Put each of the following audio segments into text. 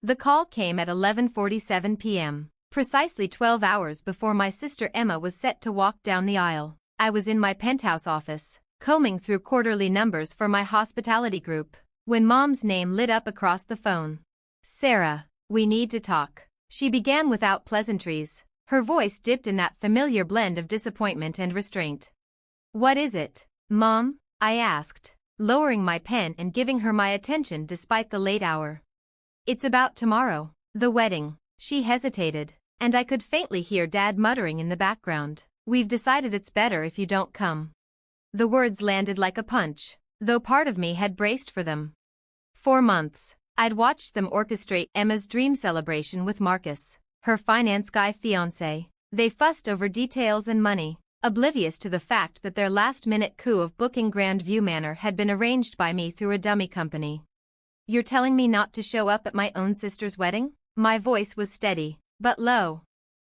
The call came at 11:47 p.m., precisely 12 hours before my sister Emma was set to walk down the aisle. I was in my penthouse office, combing through quarterly numbers for my hospitality group, when Mom's name lit up across the phone. "Sarah, we need to talk," she began without pleasantries. Her voice dipped in that familiar blend of disappointment and restraint. "What is it, Mom?" I asked, lowering my pen and giving her my attention despite the late hour. "It's about tomorrow, the wedding." She hesitated, and I could faintly hear Dad muttering in the background. "We've decided it's better if you don't come." The words landed like a punch, though part of me had braced for them. For months, I'd watched them orchestrate Emma's dream celebration with Marcus, her finance guy fiancé. They fussed over details and money, oblivious to the fact that their last-minute coup of booking Grandview Manor had been arranged by me through a dummy company. "You're telling me not to show up at my own sister's wedding?" My voice was steady, but low.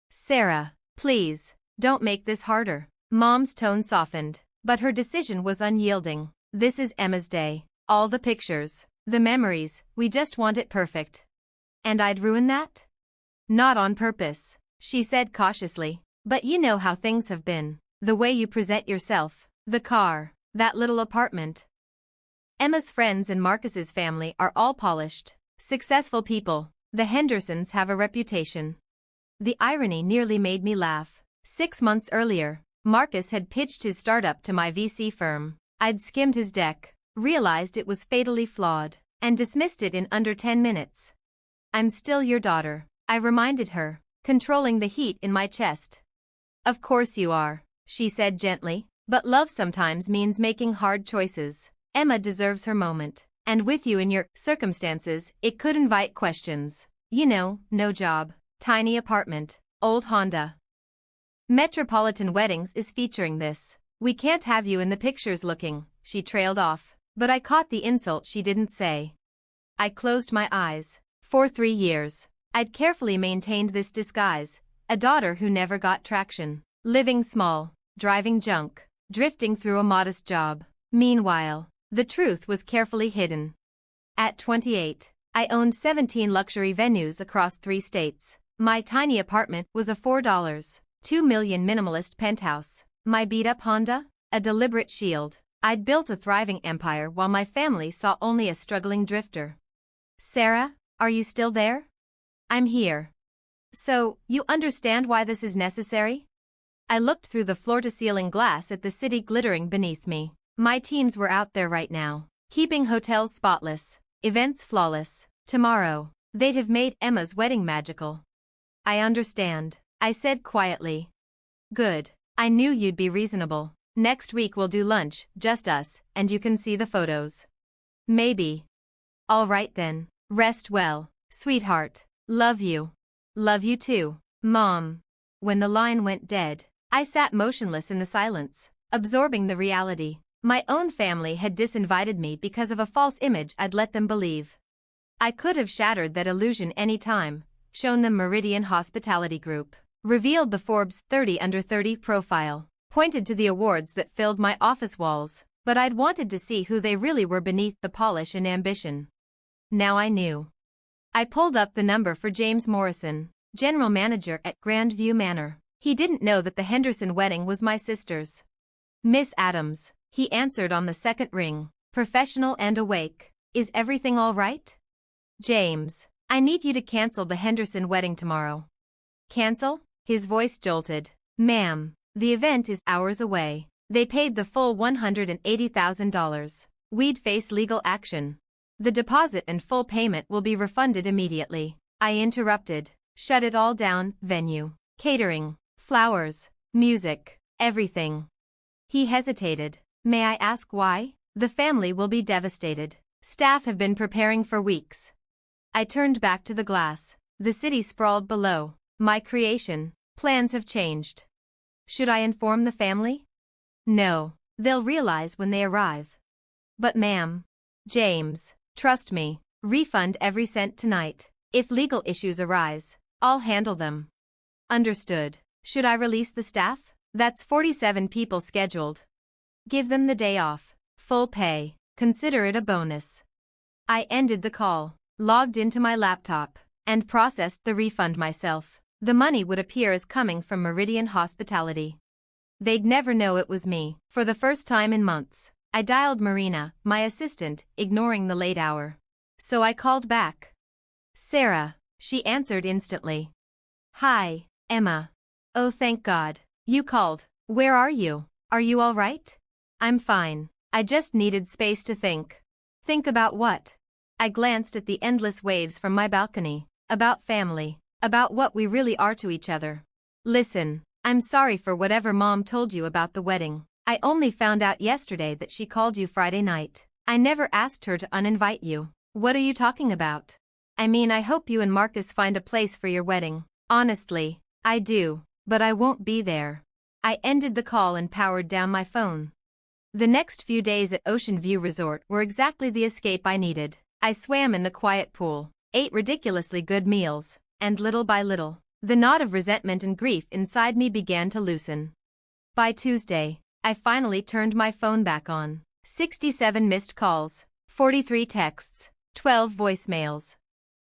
"Sarah, please, don't make this harder." Mom's tone softened, but her decision was unyielding. "This is Emma's day. All the pictures, the memories, we just want it perfect." "And I'd ruin that?" "Not on purpose," she said cautiously, "but you know how things have been. The way you present yourself, the car, that little apartment." Emma's friends and Marcus's family are all polished, successful people. The Hendersons have a reputation. The irony nearly made me laugh. 6 months earlier, Marcus had pitched his startup to my VC firm. I'd skimmed his deck, realized it was fatally flawed, and dismissed it in under 10 minutes. "I'm still your daughter," I reminded her, controlling the heat in my chest. "Of course you are," she said gently, "but love sometimes means making hard choices. Emma deserves her moment, and with you in your circumstances, it could invite questions. You know, no job, tiny apartment, old Honda. Metropolitan Weddings is featuring this. We can't have you in the pictures looking," she trailed off, but I caught the insult she didn't say. I closed my eyes. For 3 years, I'd carefully maintained this disguise, a daughter who never got traction, living small, driving junk, drifting through a modest job. Meanwhile, the truth was carefully hidden. At 28, I owned 17 luxury venues across 3 states. My tiny apartment was a $4.2 million minimalist penthouse. My beat-up Honda, a deliberate shield. I'd built a thriving empire while my family saw only a struggling drifter. "Sarah, are you still there?" "I'm here." "So, you understand why this is necessary?" I looked through the floor-to-ceiling glass at the city glittering beneath me. My teams were out there right now, keeping hotels spotless, events flawless. Tomorrow, they'd have made Emma's wedding magical. "I understand," I said quietly. "Good. I knew you'd be reasonable. Next week we'll do lunch, just us, and you can see the photos." "Maybe." "All right then. Rest well, sweetheart. Love you." "Love you too, Mom." When the line went dead, I sat motionless in the silence, absorbing the reality. My own family had disinvited me because of a false image I'd let them believe. I could have shattered that illusion any time, shown them Meridian Hospitality Group, revealed the Forbes 30 Under 30 profile, pointed to the awards that filled my office walls, but I'd wanted to see who they really were beneath the polish and ambition. Now I knew. I pulled up the number for James Morrison, general manager at Grandview Manor. He didn't know that the Henderson wedding was my sister's. "Miss Adams," he answered on the second ring, professional and awake. "Is everything all right?" "James, I need you to cancel the Henderson wedding tomorrow." "Cancel?" His voice jolted. "Ma'am, the event is hours away. They paid the full $180,000. We'd face legal action. The deposit and full payment will be refunded immediately." I interrupted. "Shut it all down, venue, catering, flowers, music, everything." He hesitated. "May I ask why?" "The family will be devastated. Staff have been preparing for weeks." I turned back to the glass. The city sprawled below. My creation. Plans have changed. Should I inform the family? No. They'll realize when they arrive. "But ma'am." "James, trust me. Refund every cent tonight. If legal issues arise, I'll handle them." "Understood." "Should I release the staff?" "That's 47 people scheduled." "Give them the day off. Full pay. Consider it a bonus." I ended the call. logged into my laptop, and processed the refund myself. The money would appear as coming from Meridian Hospitality. They'd never know it was me. For the first time in months, I dialed Marina, my assistant, ignoring the late hour. So I called back. Sarah, she answered instantly. Hi, Emma. Oh, thank God. You called. Where are you? Are you all right? I'm fine. I just needed space to think. Think about what? I glanced at the endless waves from my balcony. About family. About what we really are to each other. Listen, I'm sorry for whatever Mom told you about the wedding. I only found out yesterday that she called you Friday night. I never asked her to uninvite you. What are you talking about? I mean, I hope you and Marcus find a place for your wedding. Honestly, I do, but I won't be there. I ended the call and powered down my phone. The next few days at Ocean View Resort were exactly the escape I needed. I swam in the quiet pool, ate ridiculously good meals, and little by little, the knot of resentment and grief inside me began to loosen. By Tuesday, I finally turned my phone back on. 67 missed calls, 43 texts, 12 voicemails.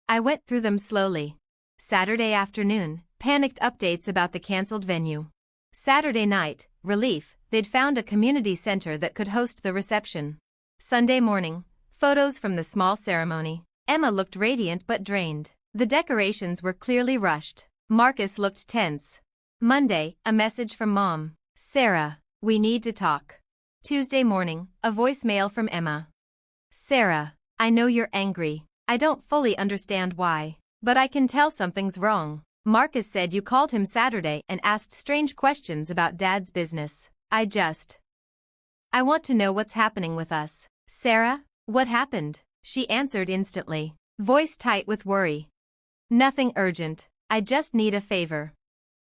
I went through them slowly. Saturday afternoon, panicked updates about the cancelled venue. Saturday night, relief, they'd found a community center that could host the reception. Sunday morning, photos from the small ceremony. Emma looked radiant but drained. The decorations were clearly rushed. Marcus looked tense. Monday, a message from Mom. Sarah, we need to talk. Tuesday morning, a voicemail from Emma. Sarah, I know you're angry. I don't fully understand why, but I can tell something's wrong. Marcus said you called him Saturday and asked strange questions about Dad's business. I want to know what's happening with us. Sarah, what happened? She answered instantly, voice tight with worry. Nothing urgent. I just need a favor.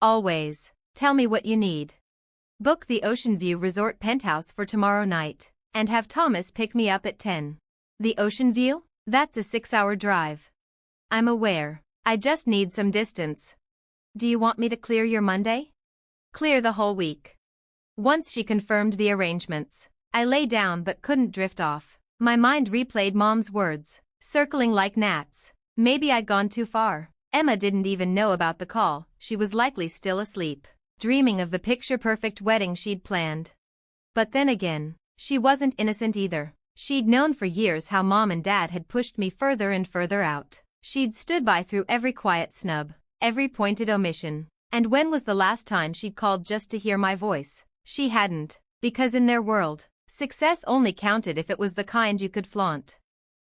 Always. Tell me what you need. Book the Ocean View Resort penthouse for tomorrow night, and have Thomas pick me up at 10. The Ocean View? That's a 6-hour drive. I'm aware. I just need some distance. Do you want me to clear your Monday? Clear the whole week. Once she confirmed the arrangements, I lay down but couldn't drift off. My mind replayed Mom's words, circling like gnats. Maybe I'd gone too far. Emma didn't even know about the call. She was likely still asleep, dreaming of the picture-perfect wedding she'd planned. But then again, she wasn't innocent either. She'd known for years how Mom and Dad had pushed me further and further out. She'd stood by through every quiet snub, every pointed omission. And when was the last time she'd called just to hear my voice? She hadn't, because in their world, success only counted if it was the kind you could flaunt.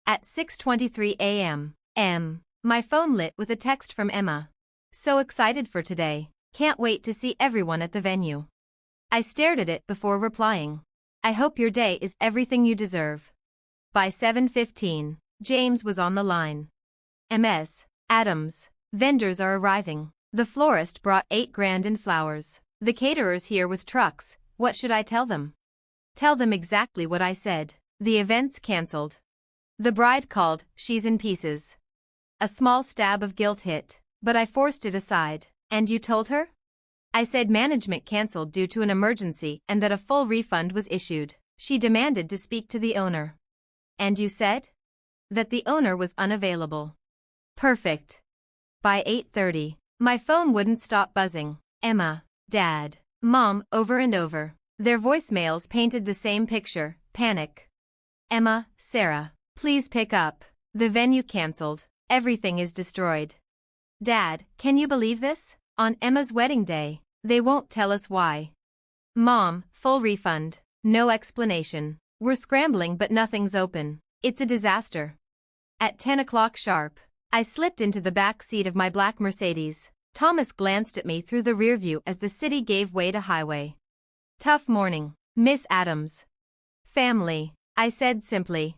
At 6:23 a.m., my phone lit with a text from Emma. So excited for today. Can't wait to see everyone at the venue. I stared at it before replying. I hope your day is everything you deserve. By 7:15, James was on the line. MS, Adams, vendors are arriving. The florist brought 8 grand in flowers. The caterer's here with trucks. What should I tell them? Tell them exactly what I said. The event's cancelled. The bride called, she's in pieces. A small stab of guilt hit, but I forced it aside. And you told her? I said management cancelled due to an emergency and that a full refund was issued. She demanded to speak to the owner. And you said? That the owner was unavailable. Perfect. By 8:30, my phone wouldn't stop buzzing. Emma, Dad, Mom, over and over. Their voicemails painted the same picture, panic. Emma, Sarah, please pick up. The venue cancelled. Everything is destroyed. Dad, can you believe this? On Emma's wedding day, they won't tell us why. Mom, full refund. No explanation. We're scrambling but nothing's open. It's a disaster. At 10 o'clock sharp, I slipped into the back seat of my black Mercedes. Thomas glanced at me through the rear view as the city gave way to highway. Tough morning, Miss Adams. Family, I said simply.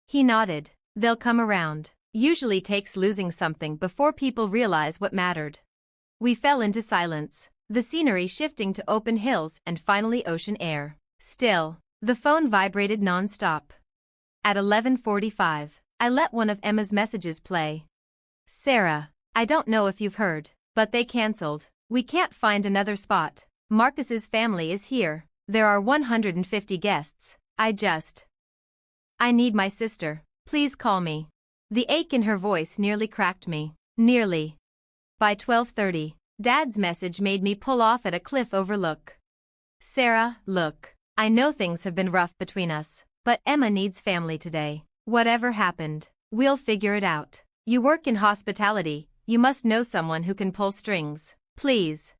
He nodded. They'll come around. Usually takes losing something before people realize what mattered. We fell into silence, the scenery shifting to open hills and finally ocean air. Still, the phone vibrated non-stop. At 11:45, I let one of Emma's messages play. Sarah, I don't know if you've heard, but they cancelled. We can't find another spot. Marcus's family is here. There are 150 guests. I need my sister. Please call me. The ache in her voice nearly cracked me. Nearly. By 12:30, Dad's message made me pull off at a cliff overlook. Sarah, look. I know things have been rough between us, but Emma needs family today. Whatever happened, we'll figure it out. You work in hospitality, you must know someone who can pull strings. Please.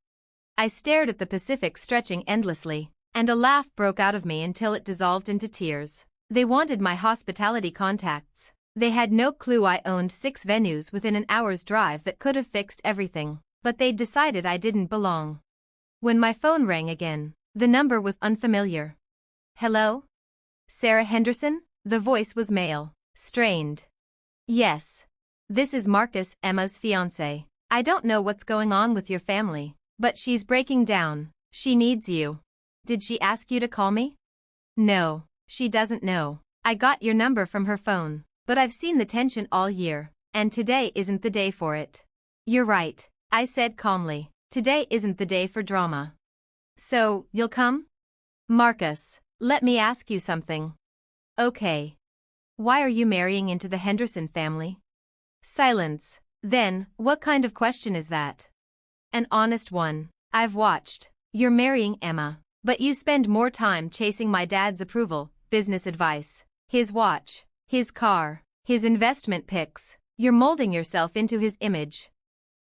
I stared at the Pacific stretching endlessly, and a laugh broke out of me until it dissolved into tears. They wanted my hospitality contacts. They had no clue I owned 6 venues within an hour's drive that could have fixed everything, but they'd decided I didn't belong. When my phone rang again, the number was unfamiliar. Hello? Sarah Henderson? The voice was male, strained. Yes. This is Marcus, Emma's fiancé. I don't know what's going on with your family, but she's breaking down. She needs you. Did she ask you to call me? No, she doesn't know. I got your number from her phone, but I've seen the tension all year, and today isn't the day for it. You're right, I said calmly. Today isn't the day for drama. So, you'll come? Marcus, let me ask you something. Okay. Why are you marrying into the Henderson family? Silence. Then, what kind of question is that? An honest one. I've watched. You're marrying Emma, but you spend more time chasing my dad's approval, business advice, his watch, his car, his investment picks. You're molding yourself into his image.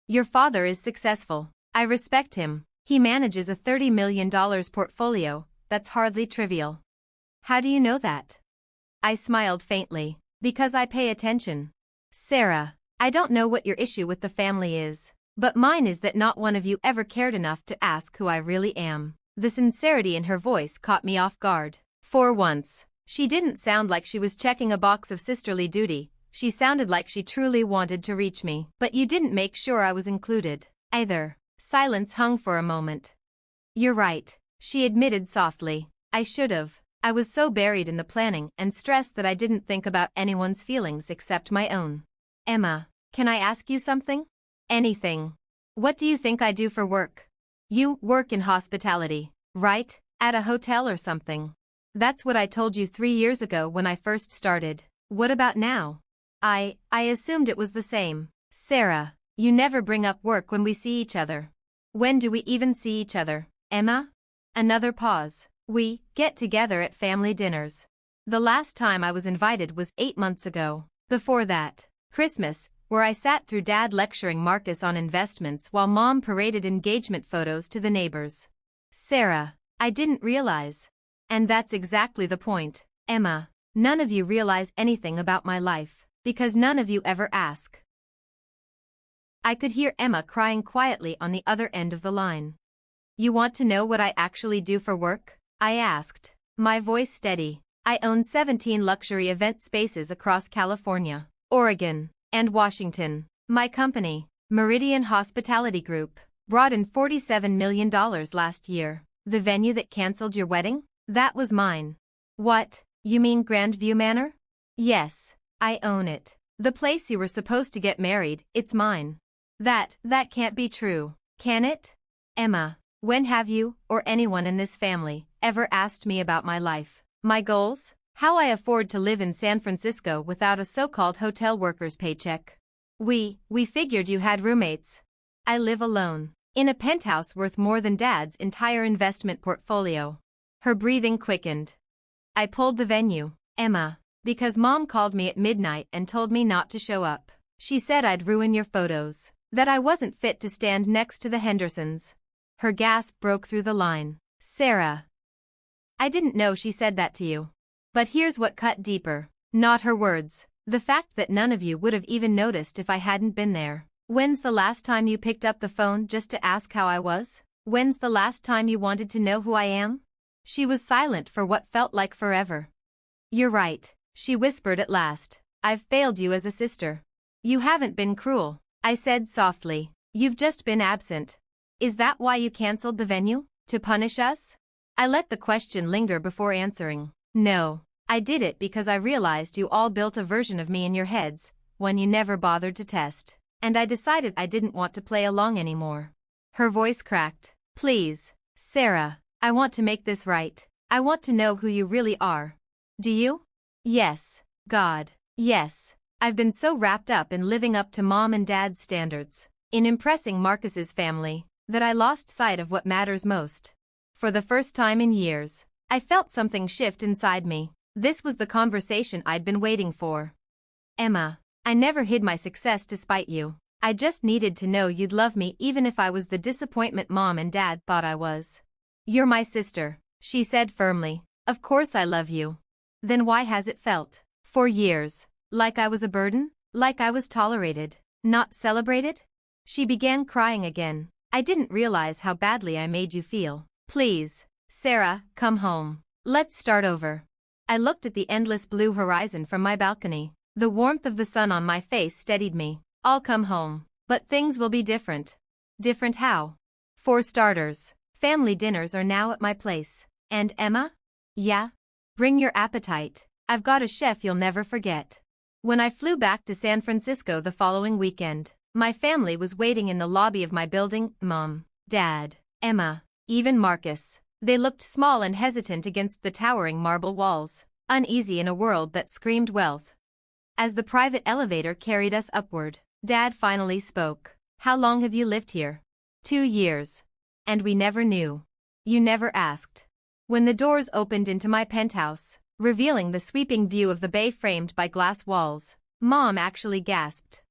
Your father is successful. I respect him. He manages a $30 million portfolio. That's hardly trivial. How do you know that? I smiled faintly. Because I pay attention. Sarah, I don't know what your issue with the family is, but mine is that not one of you ever cared enough to ask who I really am. The sincerity in her voice caught me off guard. For once, she didn't sound like she was checking a box of sisterly duty. She sounded like she truly wanted to reach me. But you didn't make sure I was included, either. Silence hung for a moment. You're right, she admitted softly. I should've. I was so buried in the planning and stress that I didn't think about anyone's feelings except my own. Emma, can I ask you something? Anything. What do you think I do for work? You work in hospitality, right? At a hotel or something. That's what I told you 3 years ago when I first started. What about now? I assumed it was the same. Sarah, you never bring up work when we see each other. When do we even see each other, Emma? Another pause. We get together at family dinners. The last time I was invited was 8 months ago. Before that, Christmas, where I sat through Dad lecturing Marcus on investments while Mom paraded engagement photos to the neighbors. Sarah, I didn't realize. And that's exactly the point, Emma. None of you realize anything about my life, because none of you ever ask. I could hear Emma crying quietly on the other end of the line. You want to know what I actually do for work? I asked, my voice steady. I own 17 luxury event spaces across California, Oregon, and Washington. My company, Meridian Hospitality Group, brought in $47 million last year. The venue that canceled your wedding? That was mine. What, you mean Grandview Manor? Yes, I own it. The place you were supposed to get married, it's mine. That can't be true, can it? Emma, when have you, or anyone in this family, ever asked me about my life, my goals, how I afford to live in San Francisco without a so-called hotel worker's paycheck? We figured you had roommates. I live alone, in a penthouse worth more than Dad's entire investment portfolio. Her breathing quickened. I pulled the venue, Emma, because Mom called me at midnight and told me not to show up. She said I'd ruin your photos, that I wasn't fit to stand next to the Hendersons. Her gasp broke through the line. Sarah. I didn't know she said that to you. But here's what cut deeper. Not her words. The fact that none of you would have even noticed if I hadn't been there. When's the last time you picked up the phone just to ask how I was? When's the last time you wanted to know who I am? She was silent for what felt like forever. You're right, she whispered at last. I've failed you as a sister. You haven't been cruel, I said softly. You've just been absent. Is that why you canceled the venue? To punish us? I let the question linger before answering. No, I did it because I realized you all built a version of me in your heads, one you never bothered to test. And I decided I didn't want to play along anymore. Her voice cracked. Please, Sarah, I want to make this right. I want to know who you really are. Do you? Yes, God, yes. I've been so wrapped up in living up to mom and dad's standards, in impressing Marcus's family, that I lost sight of what matters most. For the first time in years, I felt something shift inside me. This was the conversation I'd been waiting for. Emma, I never hid my success to spite you. I just needed to know you'd love me even if I was the disappointment mom and dad thought I was. You're my sister, she said firmly. Of course I love you. Then why has it felt, for years, like I was a burden? Like I was tolerated, not celebrated? She began crying again. I didn't realize how badly I made you feel. Please, Sarah, come home. Let's start over. I looked at the endless blue horizon from my balcony. The warmth of the sun on my face steadied me. I'll come home, but things will be different. Different how? For starters, family dinners are now at my place. And Emma? Yeah? Bring your appetite. I've got a chef you'll never forget. When I flew back to San Francisco the following weekend, my family was waiting in the lobby of my building. Mom, Dad, Emma, even Marcus. They looked small and hesitant against the towering marble walls, uneasy in a world that screamed wealth. As the private elevator carried us upward, Dad finally spoke. How long have you lived here? 2 years. And we never knew. You never asked. When the doors opened into my penthouse, revealing the sweeping view of the bay framed by glass walls, Mom actually gasped.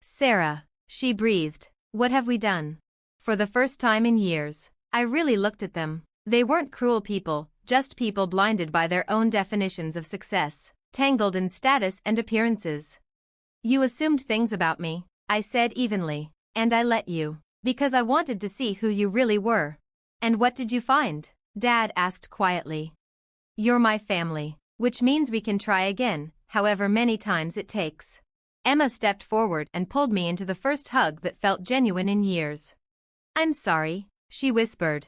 Sarah, she breathed, what have we done? For the first time in years, I really looked at them. They weren't cruel people, just people blinded by their own definitions of success, tangled in status and appearances. You assumed things about me, I said evenly, and I let you, because I wanted to see who you really were. And what did you find? Dad asked quietly. You're my family, which means we can try again, however many times it takes. Emma stepped forward and pulled me into the first hug that felt genuine in years. I'm sorry, she whispered.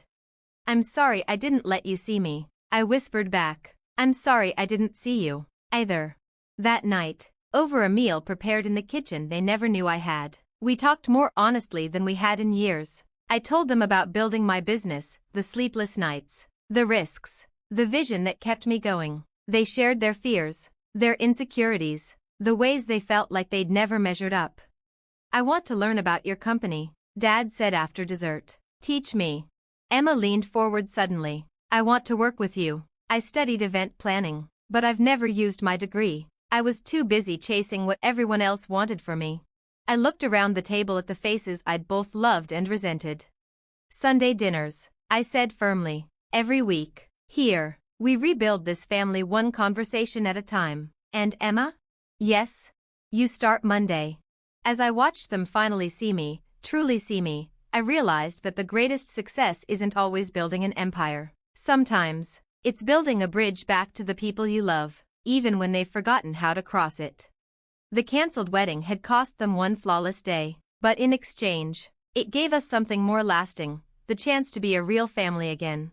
I'm sorry I didn't let you see me, I whispered back. I'm sorry I didn't see you, either. That night, over a meal prepared in the kitchen they never knew I had, we talked more honestly than we had in years. I told them about building my business, the sleepless nights, the risks, the vision that kept me going. They shared their fears, their insecurities, the ways they felt like they'd never measured up. I want to learn about your company, Dad said after dessert. Teach me. Emma leaned forward suddenly. I want to work with you. I studied event planning, but I've never used my degree. I was too busy chasing what everyone else wanted for me. I looked around the table at the faces I'd both loved and resented. Sunday dinners, I said firmly. Every week. Here, we rebuild this family one conversation at a time. And Emma? Yes? You start Monday. As I watched them finally see me, truly see me, I realized that the greatest success isn't always building an empire. Sometimes, it's building a bridge back to the people you love, even when they've forgotten how to cross it. The cancelled wedding had cost them one flawless day, but in exchange, it gave us something more lasting, the chance to be a real family again.